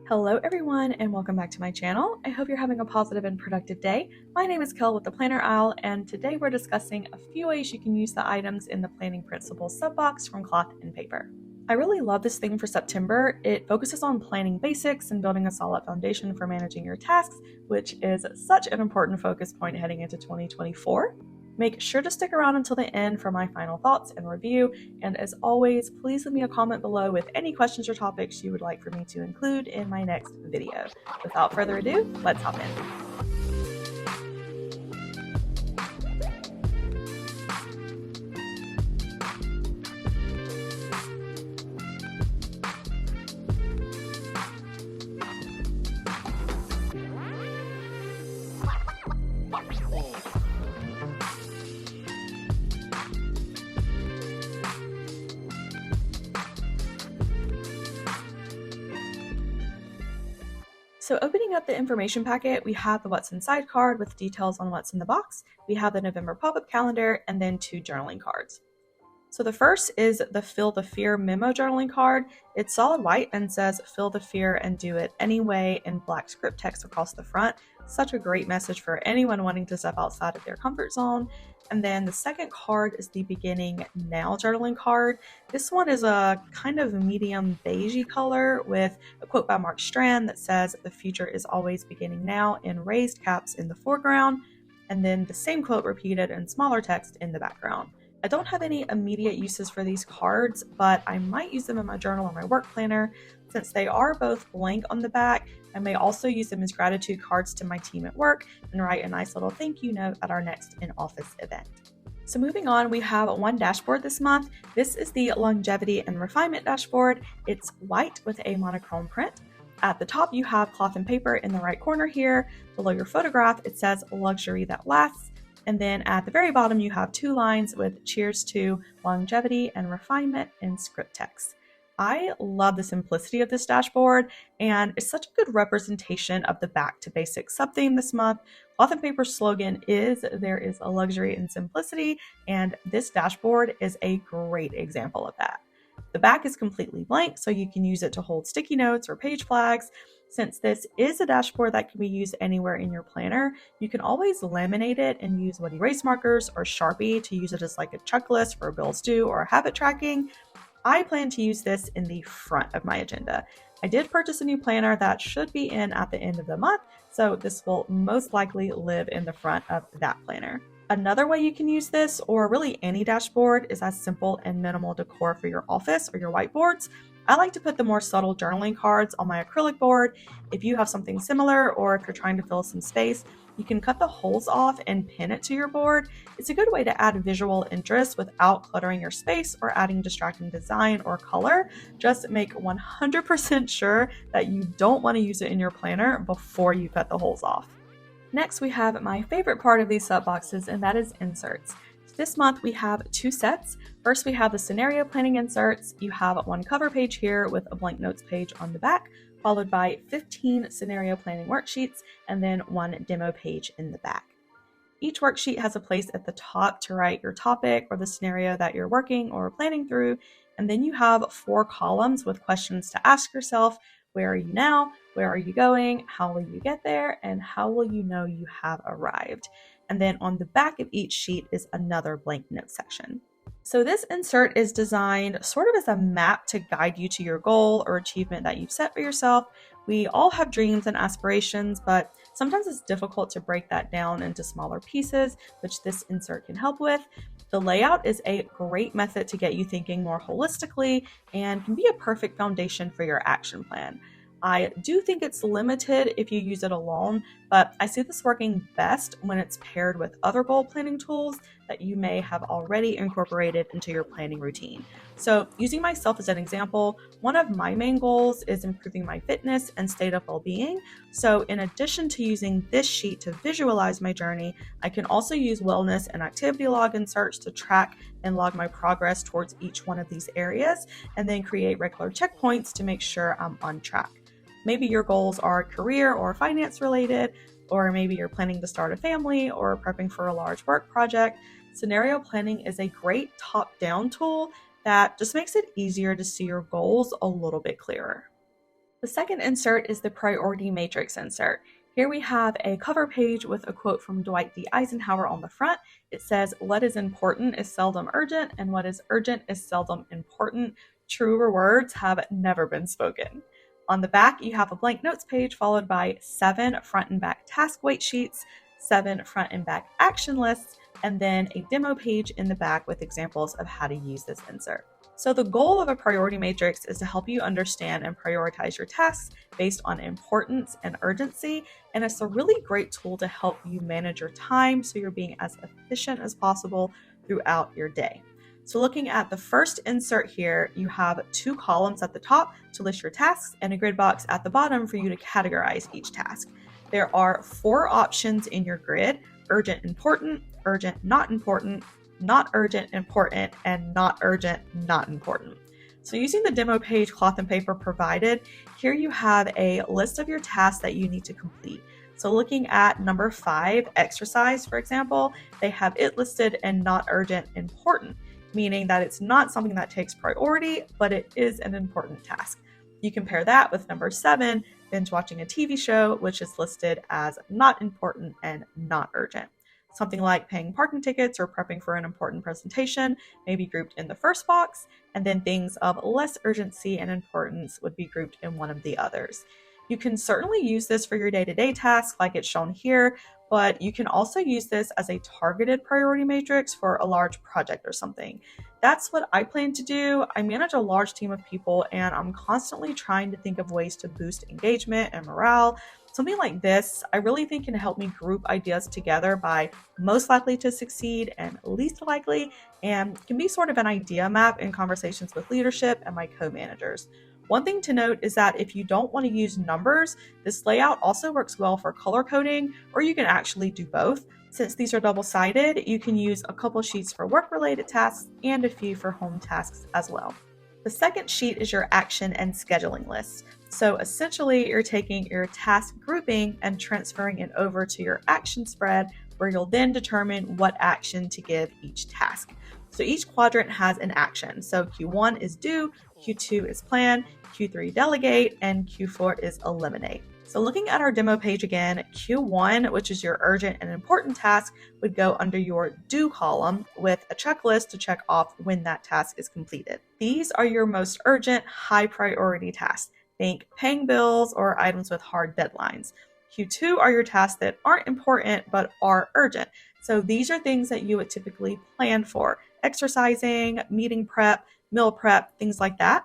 Hello everyone and welcome back to my channel. I hope you're having a positive and productive day. My name is Kel with the Planner Owl, and today we're discussing a few ways you can use the items in the Planning Principles sub-box from Cloth and Paper. I really love this theme for September. It focuses on planning basics and building a solid foundation for managing your tasks, which is such an important focus point heading into 2024. Make sure to stick around until the end for my final thoughts and review, and as always, please leave me a comment below with any questions or topics you would like for me to include in my next video. Without further ado, let's hop in. So opening up the information packet, we have the What's Inside card with details on what's in the box. We have the November pop-up calendar and then 2 journaling cards. So the first is the Feel the Fear memo journaling card. It's solid white and says feel the fear and do it anyway in black script text across the front. Such a great message for anyone wanting to step outside of their comfort zone. And then the second card is the Beginning Now journaling card. This one is a kind of medium beigey color with a quote by Mark Strand that says the future is always beginning now in raised caps in the foreground, and then the same quote repeated in smaller text in the background. I don't have any immediate uses for these cards, but I might use them in my journal or my work planner. Since they are both blank on the back, I may also use them as gratitude cards to my team at work and write a nice little thank you note at our next in-office event. So moving on, we have one dashboard this month. This is the Longevity and Refinement dashboard. It's white with a monochrome print. At the top, you have Cloth and Paper in the right corner here. Below your photograph, it says Luxury That Lasts. And then at the very bottom, you have 2 lines with cheers to longevity and refinement in script text. I love the simplicity of this dashboard, and it's such a good representation of the Back to Basics sub-theme this month. Cloth and Paper's slogan is "There is a luxury in simplicity," and this dashboard is a great example of that. The back is completely blank, so you can use it to hold sticky notes or page flags. Since this is a dashboard that can be used anywhere in your planner, you can always laminate it and use wood erase markers or Sharpie to use it as like a checklist for bills due or habit tracking. I plan to use this in the front of my agenda. I did purchase a new planner that should be in at the end of the month, so this will most likely live in the front of that planner. Another way you can use this, or really any dashboard, is as simple and minimal decor for your office or your whiteboards. I like to put the more subtle journaling cards on my acrylic board. If you have something similar, or if you're trying to fill some space, you can cut the holes off and pin it to your board. It's a good way to add visual interest without cluttering your space or adding distracting design or color. Just make 100% sure that you don't want to use it in your planner before you cut the holes off. Next, we have my favorite part of these sub boxes, and that is inserts. This month we have 2 sets. First, we have the scenario planning inserts. You have one cover page here with a blank notes page on the back, followed by 15 scenario planning worksheets, and then 1 demo page in the back. Each worksheet has a place at the top to write your topic or the scenario that you're working or planning through, and then you have 4 columns with questions to ask yourself. Where are you now? Where are you going? How will you get there? And how will you know you have arrived? And then on the back of each sheet is another blank note section. So this insert is designed sort of as a map to guide you to your goal or achievement that you've set for yourself. We all have dreams and aspirations, but sometimes it's difficult to break that down into smaller pieces, which this insert can help with. The layout is a great method to get you thinking more holistically and can be a perfect foundation for your action plan. I do think it's limited if you use it alone, but I see this working best when it's paired with other goal planning tools that you may have already incorporated into your planning routine. So using myself as an example, one of my main goals is improving my fitness and state of well-being. So in addition to using this sheet to visualize my journey, I can also use wellness and activity log inserts to track and log my progress towards each one of these areas, and then create regular checkpoints to make sure I'm on track. Maybe your goals are career or finance related, or maybe you're planning to start a family or prepping for a large work project. Scenario planning is a great top-down tool that just makes it easier to see your goals a little bit clearer. The second insert is the priority matrix insert. Here we have a cover page with a quote from Dwight D. Eisenhower on the front. It says, "What is important is seldom urgent, and what is urgent is seldom important. Truer words have never been spoken." On the back, you have a blank notes page followed by 7 front and back task weight sheets, 7 front and back action lists, and then a demo page in the back with examples of how to use this insert. So the goal of a priority matrix is to help you understand and prioritize your tasks based on importance and urgency, and it's a really great tool to help you manage your time so you're being as efficient as possible throughout your day. So looking at the first insert here, you have 2 columns at the top to list your tasks and a grid box at the bottom for you to categorize each task. There are 4 options in your grid: urgent, important, urgent, not important, not urgent, important, and not urgent, not important. So using the demo page cloth and paper provided, here you have a list of your tasks that you need to complete. So looking at number 5, exercise, for example, they have it listed and not urgent, important, meaning that it's not something that takes priority, but it is an important task. You compare that with number 7, binge watching a TV show, which is listed as not important and not urgent. Something like paying parking tickets or prepping for an important presentation may be grouped in the first box, and then things of less urgency and importance would be grouped in one of the others. You can certainly use this for your day-to-day tasks like it's shown here, but you can also use this as a targeted priority matrix for a large project or something. That's what I plan to do. I manage a large team of people, and I'm constantly trying to think of ways to boost engagement and morale. Something like this, I really think, can help me group ideas together by most likely to succeed and least likely, and can be sort of an idea map in conversations with leadership and my co-managers. One thing to note is that if you don't want to use numbers, this layout also works well for color coding, or you can actually do both. Since these are double-sided, you can use a couple sheets for work-related tasks and a few for home tasks as well. The second sheet is your action and scheduling list. So essentially, you're taking your task grouping and transferring it over to your action spread, where you'll then determine what action to give each task. So each quadrant has an action. So Q1 is do, Q2 is plan, Q3 delegate, and Q4 is eliminate. So looking at our demo page again, Q1, which is your urgent and important task, would go under your do column with a checklist to check off when that task is completed. These are your most urgent, high priority tasks. Think paying bills or items with hard deadlines. Q2 are your tasks that aren't important but are urgent. So these are things that you would typically plan for: exercising, meeting prep, meal prep, things like that.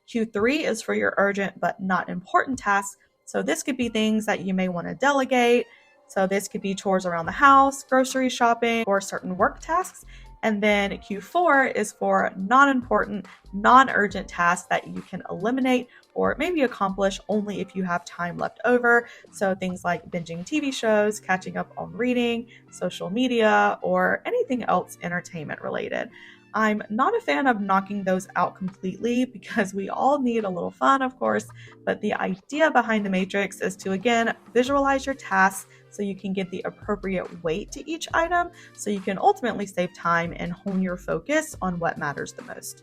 Q3 is for your urgent but not important tasks. So this could be things that you may want to delegate. So this could be chores around the house, grocery shopping, or certain work tasks. And then Q4 is for non-important, non-urgent tasks that you can eliminate or maybe accomplish only if you have time left over. So things like binging TV shows, catching up on reading, social media, or anything else entertainment related. I'm not a fan of knocking those out completely because we all need a little fun, of course, but the idea behind the matrix is to, again, visualize your tasks so you can give the appropriate weight to each item so you can ultimately save time and hone your focus on what matters the most.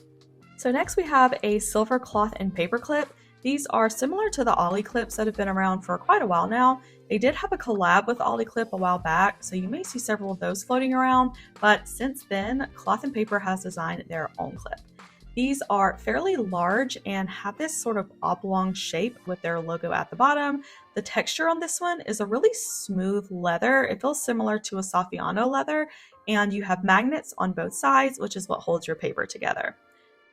So next we have a silver cloth and paper clip. These are similar to the Ollie clips that have been around for quite a while now. They did have a collab with Ollie Clip a while back, so you may see several of those floating around, but since then, Cloth and Paper has designed their own clip. These are fairly large and have this sort of oblong shape with their logo at the bottom. The texture on this one is a really smooth leather. It feels similar to a Saffiano leather, and you have magnets on both sides, which is what holds your paper together.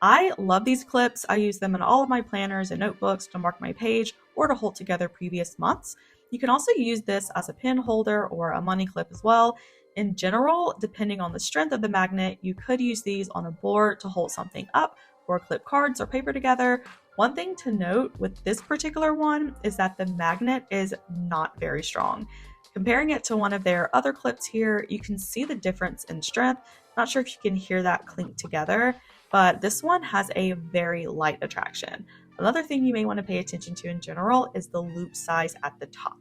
I love these clips. I use them in all of my planners and notebooks to mark my page or to hold together previous months. You can also use this as a pin holder or a money clip as well. In general, depending on the strength of the magnet, you could use these on a board to hold something up or clip cards or paper together. One thing to note with this particular one is that the magnet is not very strong. Comparing it to one of their other clips here, you can see the difference in strength. Not sure if you can hear that clink together, but this one has a very light attraction. Another thing you may want to pay attention to in general is the loop size at the top.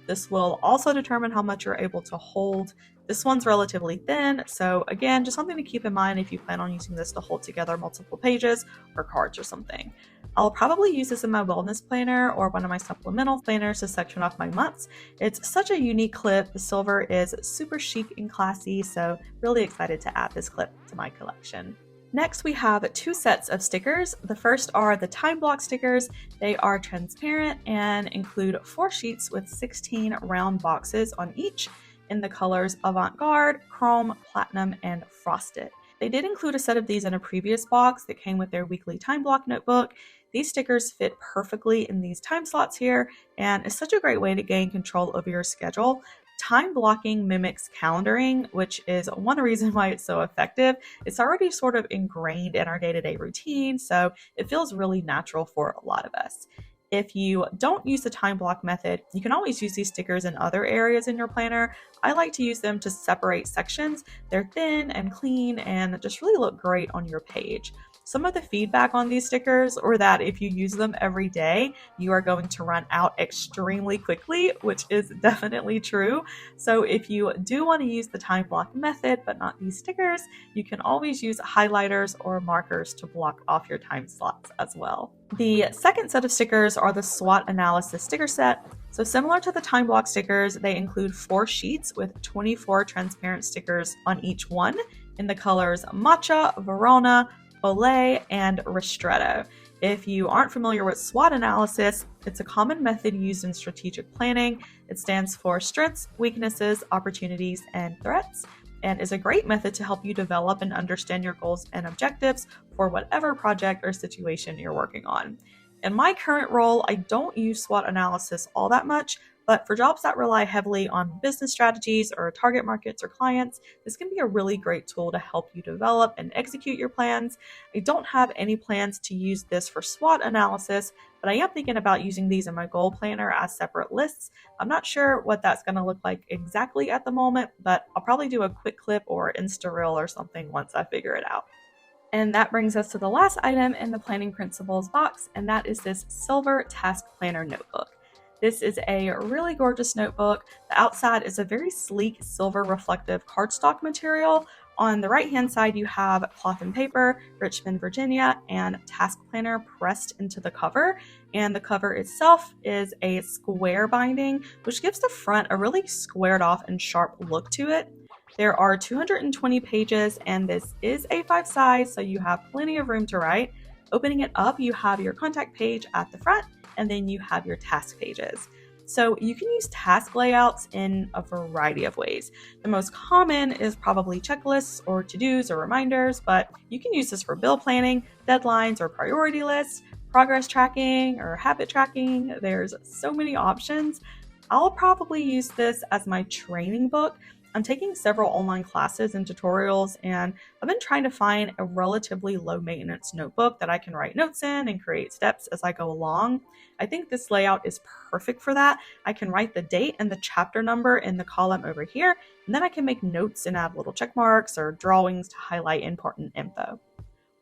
This will also determine how much you're able to hold. This one's relatively thin, so again, just something to keep in mind if you plan on using this to hold together multiple pages or cards or something. I'll probably use this in my wellness planner or one of my supplemental planners to section off my months. It's such a unique clip. The silver is super chic and classy, so really excited to add this clip to my collection. Next, we have two sets of stickers. The first are the time block stickers. They are transparent and include 4 sheets with 16 round boxes on each in the colors Avant-Garde, Chrome, Platinum, and Frosted. They did include a set of these in a previous box that came with their weekly time block notebook. These stickers fit perfectly in these time slots here, and it's such a great way to gain control over your schedule. Time blocking mimics calendaring, which is one reason why it's so effective. It's already sort of ingrained in our day-to-day routine, so it feels really natural for a lot of us. If you don't use the time block method, you can always use these stickers in other areas in your planner. I like to use them to separate sections. They're thin and clean and just really look great on your page. Some of the feedback on these stickers are that if you use them every day, you are going to run out extremely quickly, which is definitely true. So if you do want to use the time block method, but not these stickers, you can always use highlighters or markers to block off your time slots as well. The second set of stickers are the SWOT analysis sticker set. So similar to the time block stickers, they include 4 sheets with 24 transparent stickers on each one in the colors Matcha, Verona, Olay, and Ristretto. If you aren't familiar with SWOT analysis, it's a common method used in strategic planning. It stands for strengths, weaknesses, opportunities, and threats, and is a great method to help you develop and understand your goals and objectives for whatever project or situation you're working on. In my current role, I don't use SWOT analysis all that much, but for jobs that rely heavily on business strategies or target markets or clients, this can be a really great tool to help you develop and execute your plans. I don't have any plans to use this for SWOT analysis, but I am thinking about using these in my goal planner as separate lists. I'm not sure what that's going to look like exactly at the moment, but I'll probably do a quick clip or Insta reel or something once I figure it out. And that brings us to the last item in the Planning Principles box, and that is this Silver Task Planner notebook. This is a really gorgeous notebook. The outside is a very sleek silver reflective cardstock material. On the right-hand side, you have cloth and paper, Richmond, Virginia, and Task Planner pressed into the cover. And the cover itself is a square binding, which gives the front a really squared off and sharp look to it. There are 220 pages, and this is A5 size, so you have plenty of room to write. Opening it up, you have your contact page at the front, and then you have your task pages. So you can use task layouts in a variety of ways. The most common is probably checklists or to-dos or reminders, but you can use this for bill planning, deadlines or priority lists, progress tracking or habit tracking. There's so many options. I'll probably use this as my training book. I'm taking several online classes and tutorials, and I've been trying to find a relatively low maintenance notebook that I can write notes in and create steps as I go along. I think this layout is perfect for that. I can write the date and the chapter number in the column over here, and then I can make notes and add little check marks or drawings to highlight important info.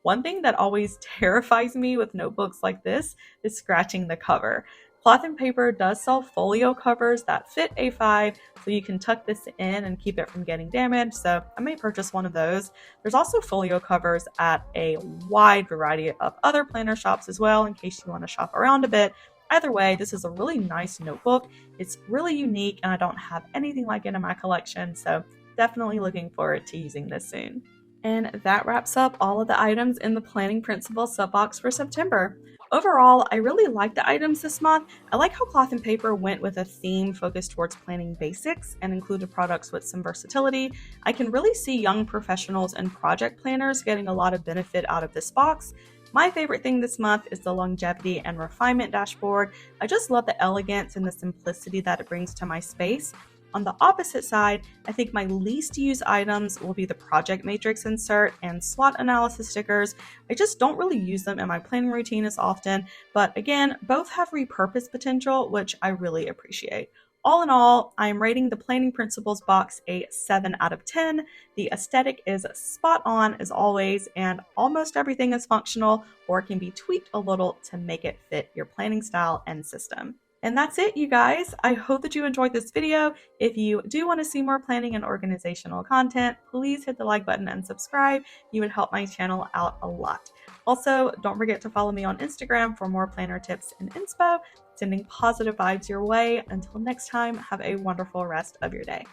One thing that always terrifies me with notebooks like this is scratching the cover. Cloth and Paper does sell folio covers that fit A5, so you can tuck this in and keep it from getting damaged, so I may purchase one of those. There's also folio covers at a wide variety of other planner shops as well, in case you want to shop around a bit. Either way, this is a really nice notebook. It's really unique, and I don't have anything like it in my collection, so definitely looking forward to using this soon. And that wraps up all of the items in the Planning Principles subbox for September. Overall, I really like the items this month. I like how Cloth and Paper went with a theme focused towards planning basics and included products with some versatility. I can really see young professionals and project planners getting a lot of benefit out of this box. My favorite thing this month is the longevity and refinement dashboard. I just love the elegance and the simplicity that it brings to my space. On the opposite side, I think my least used items will be the project matrix insert and SWOT analysis stickers. I just don't really use them in my planning routine as often, but again, both have repurpose potential, which I really appreciate. All in all, I'm rating the Planning Principles box a 7 out of 10. The aesthetic is spot on as always, and almost everything is functional or can be tweaked a little to make it fit your planning style and system. And that's it, you guys. I hope that you enjoyed this video. If you do want to see more planning and organizational content, please hit the like button and subscribe. You would help my channel out a lot. Also, don't forget to follow me on Instagram for more planner tips and inspo. Sending positive vibes your way. Until next time, have a wonderful rest of your day.